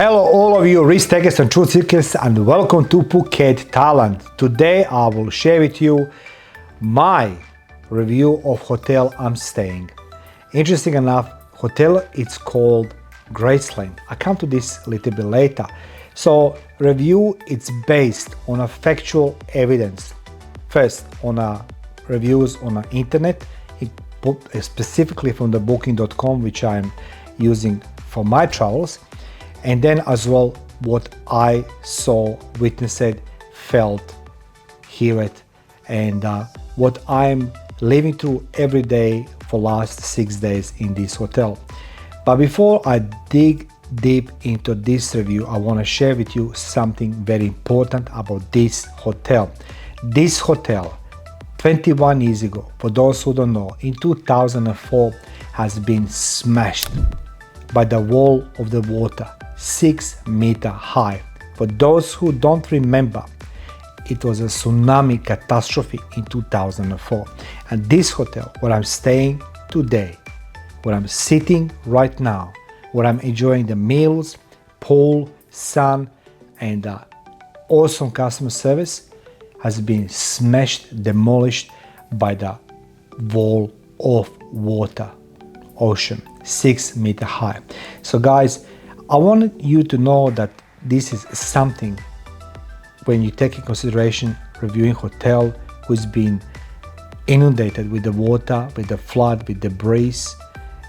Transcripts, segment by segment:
Hello all of you risk takers and truth seekers, and welcome to Phuket, Thailand. Today I will share with you my review of hotel I'm staying. Interesting enough, hotel it's called Graceland. I come to this a little bit later. So review it's based on a factual evidence. First on reviews on the internet, specifically from the booking.com, which I'm using for my travels. And then as well what I saw, witnessed, felt, hear it, and what I'm living through every day for last 6 days in this hotel. But before I dig deep into this review, I want to share with you something very important about this hotel. This hotel, 21 years ago, for those who don't know, in 2004 has been smashed by the wall of the water, 6 meters high. For those who don't remember, it was a tsunami catastrophe in 2004. And this hotel, where I'm staying today, where I'm sitting right now, where I'm enjoying the meals, pool, sun, and awesome customer service, has been smashed, demolished by the wall of water, ocean, 6 meters high. So guys, I want you to know that this is something when you take in consideration reviewing hotel who's been inundated with the water, with the flood, with debris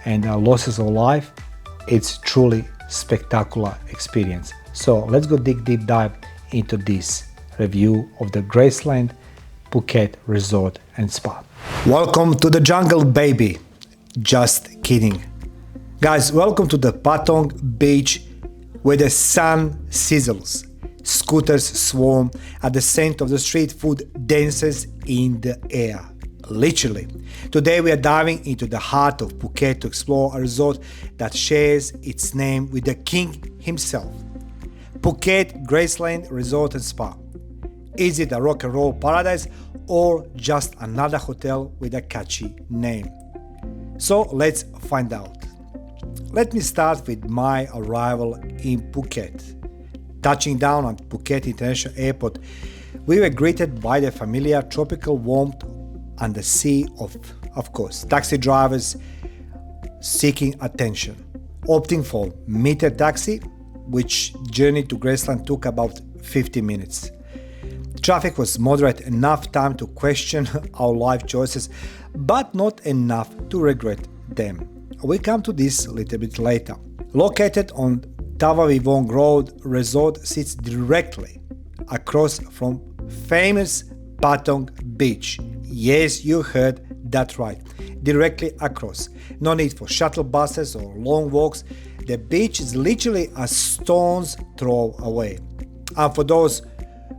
and losses of life. It's truly spectacular experience. So let's go deep dive into this review of the Graceland Phuket Resort and Spa. Welcome to the jungle, baby. Just kidding. Guys, welcome to the Patong Beach, where the sun sizzles, scooters swarm, and the scent of the street food dances in the air. Literally. Today we are diving into the heart of Phuket to explore a resort that shares its name with the king himself. Phuket Graceland Resort and Spa. Is it a rock and roll paradise or just another hotel with a catchy name? So let's find out. Let me start with my arrival in Phuket. Touching down at Phuket International Airport, we were greeted by the familiar tropical warmth and the sea of course, taxi drivers seeking attention, opting for meter taxi, which journey to Graceland took about 50 minutes. Traffic was moderate, enough time to question our life choices, but not enough to regret them. We come to this a little bit later. Located on Tavavivong Road, resort sits directly across from famous Patong Beach. Yes, you heard that right. Directly across. No need for shuttle buses or long walks. The beach is literally a stone's throw away. And for those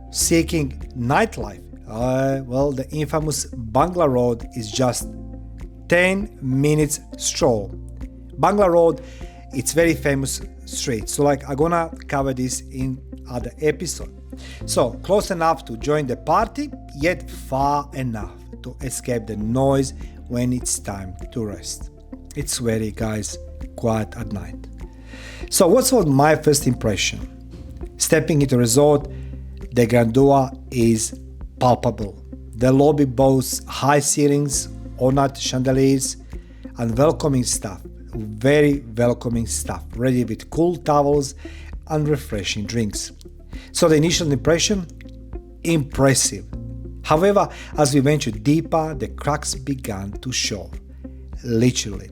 seeking nightlife, well, the infamous Bangla Road is just 10 minutes stroll. Bangla Road, it's very famous street. So I'm gonna cover this in other episode. So close enough to join the party, yet far enough to escape the noise when it's time to rest. It's very, guys, quiet at night. So what was my first impression? Stepping into resort, the grandeur is palpable. The lobby boasts high ceilings, ornate chandeliers, and welcoming staff. Very welcoming staff, ready with cool towels and refreshing drinks. So the initial impression, impressive. However, as we ventured deeper, the cracks began to show. Literally.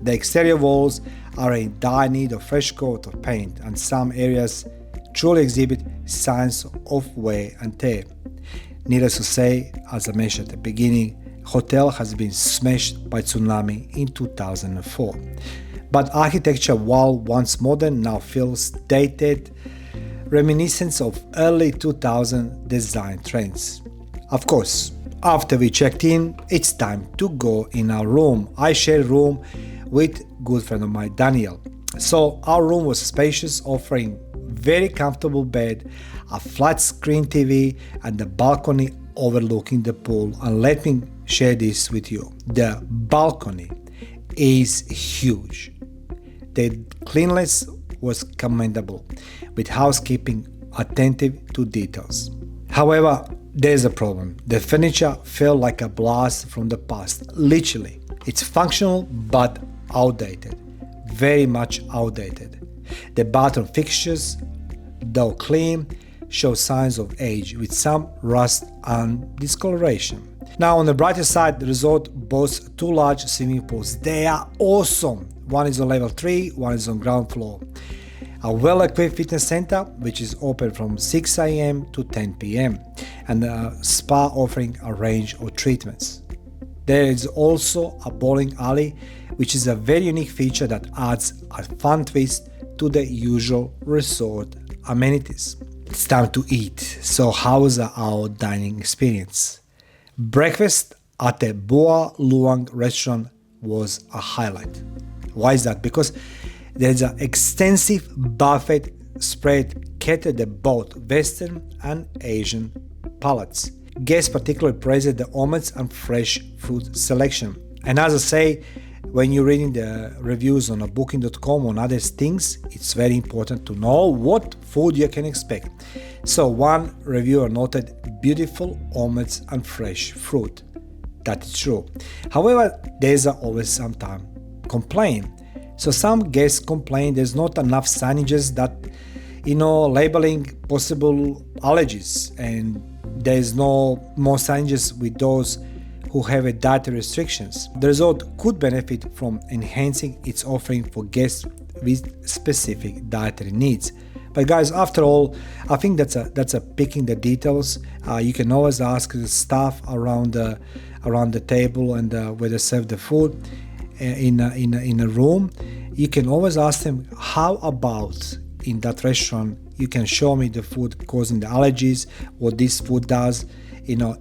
The exterior walls are in dire need of fresh coat of paint, and some areas truly exhibit signs of wear and tear. Needless to say, as I mentioned at the beginning, hotel has been smashed by tsunami in 2004. But architecture, while once modern, now feels dated, reminiscent of early 2000 design trends. Of course, after we checked in, it's time to go in our room. I share a room with good friend of mine, Daniel. So our room was spacious, offering very comfortable bed, a flat screen TV, and the balcony overlooking the pool. And let me share this with you. The balcony is huge. The cleanliness was commendable, with housekeeping attentive to details. However, there's a problem. The furniture felt like a blast from the past. Literally, it's functional but outdated. Very much outdated. The bathroom fixtures, though clean, show signs of age with some rust and discoloration. Now, on the brighter side, the resort boasts 2 large swimming pools. They are awesome. One is on level 3, one is on ground floor. A well-equipped fitness center, which is open from 6 a.m. to 10 p.m. and a spa offering a range of treatments. There is also a bowling alley, which is a very unique feature that adds a fun twist to the usual resort amenities. It's time to eat. So how's our dining experience? Breakfast at the Bua Luang restaurant was a highlight. Why is that? Because there's an extensive buffet spread catered to both Western and Asian palates. Guests particularly praised the omelets and fresh fruit selection. And as I say, when you're reading the reviews on booking.com on other things, it's very important to know what food you can expect. So one reviewer noted beautiful omelets and fresh fruit. That is true. However, there's always some time complaint. So some guests complain there's not enough signages that, labeling possible allergies, and there's no more signages with those who have a dietary restrictions. The resort could benefit from enhancing its offering for guests with specific dietary needs. But guys, after all, I think that's a picking the details. You can always ask the staff around the table and where they serve the food in a room. You can always ask them, how about in that restaurant you can show me the food causing the allergies, what this food does.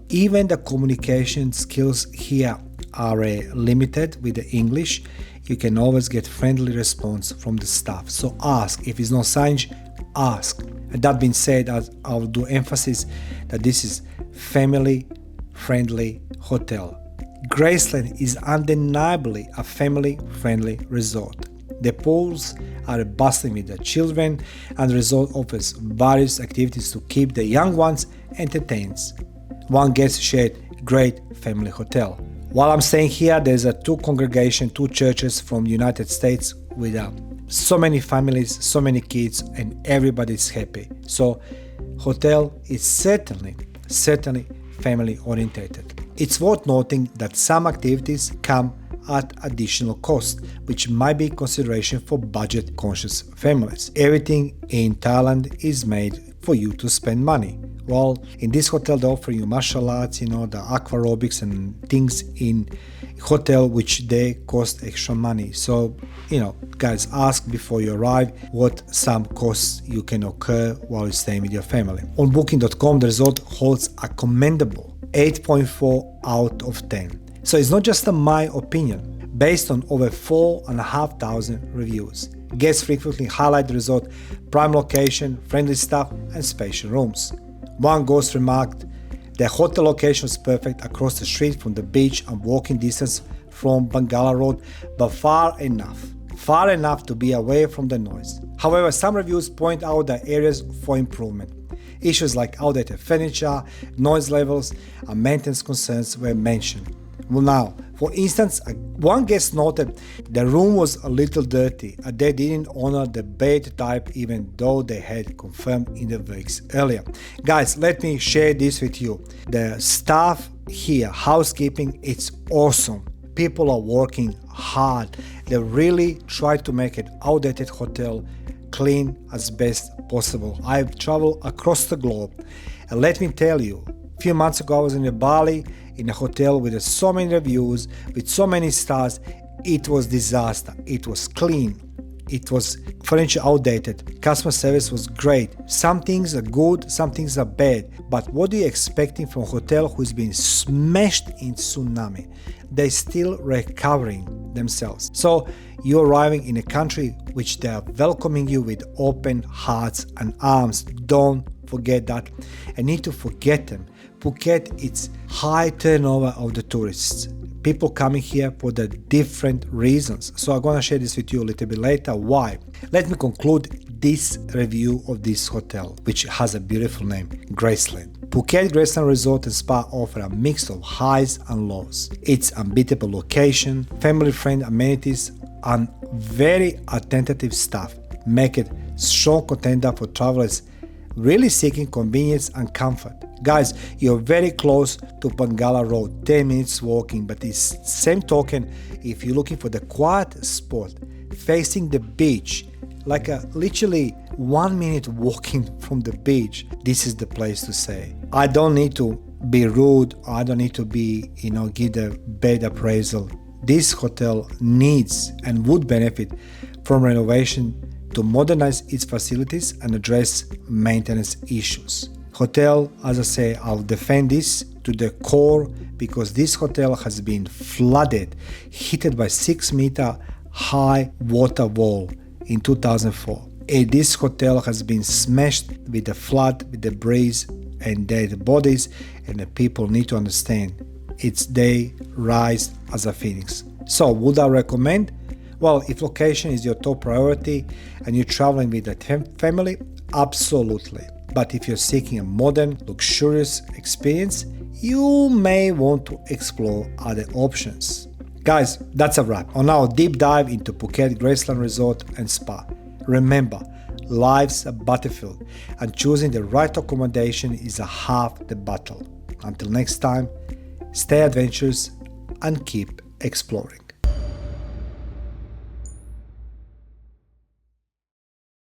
Even the communication skills here are limited with the English. You can always get friendly response from the staff. So ask. If it's not signage, ask. And that being said, I'll do emphasis that this is family-friendly hotel. Graceland is undeniably a family-friendly resort. The pools are bustling with the children, and the resort offers various activities to keep the young ones entertained. One guest shared, great family hotel. While I'm staying here, there's two churches from the United States with so many families, so many kids, and everybody's happy. So hotel is certainly family orientated. It's worth noting that some activities come at additional cost, which might be consideration for budget conscious families. Everything in Thailand is made for you to spend money. Well, in this hotel they offer you martial arts, the aqua aerobics and things in hotel which they cost extra money. So, guys, ask before you arrive what some costs you can occur while you're staying with your family. On booking.com, the resort holds a commendable 8.4 out of 10. So it's not just my opinion, based on over 4,500 reviews. Guests frequently highlight the resort prime location, friendly staff, and spacious rooms. One guest remarked, the hotel location is perfect across the street from the beach and walking distance from Bangla Road, but far enough to be away from the noise. However, some reviews point out the areas for improvement. Issues like outdated furniture, noise levels, and maintenance concerns were mentioned. Well, now, for instance, one guest noted the room was a little dirty and they didn't honor the bed type even though they had confirmed in the weeks earlier. Guys, let me share this with you. The staff here, housekeeping, it's awesome. People are working hard. They really try to make an outdated hotel clean as best possible. I've traveled across the globe, and let me tell you, a few months ago I was in Bali in a hotel with so many reviews, with so many stars. It was disaster. It was clean. It was furniture outdated. Customer service was great. Some things are good, some things are bad. But what are you expecting from a hotel who's been smashed in tsunami? They're still recovering themselves. So you're arriving in a country which they are welcoming you with open hearts and arms. Don't forget that. And need to forget them. Phuket, it's high turnover of the tourists. People coming here for the different reasons. So I'm gonna share this with you a little bit later. Why? Let me conclude this review of this hotel, which has a beautiful name, Graceland. Phuket Graceland Resort and Spa offer a mix of highs and lows. Its unbeatable location, family-friendly amenities, and very attentive staff make it strong contender for travelers really seeking convenience and comfort. Guys, you're very close to Bangla Road, 10 minutes walking, but it's same token, if you're looking for the quiet spot facing the beach, like a literally 1 minute walking from the beach, this is the place to stay. I don't need to be rude, I don't need to be, give the bad appraisal. This hotel needs and would benefit from renovation to modernize its facilities and address maintenance issues. Hotel, as I say, I'll defend this to the core because this hotel has been flooded, hit by 6-meter high water wall in 2004. And this hotel has been smashed with the flood, with the breeze and dead bodies, and the people need to understand it's they rise as a phoenix. So would I recommend? Well, if location is your top priority and you're traveling with a family, absolutely. But if you're seeking a modern, luxurious experience, you may want to explore other options. Guys, that's a wrap on our deep dive into Phuket Graceland Resort and Spa. Remember, life's a battlefield and choosing the right accommodation is a half the battle. Until next time, stay adventurous and keep exploring.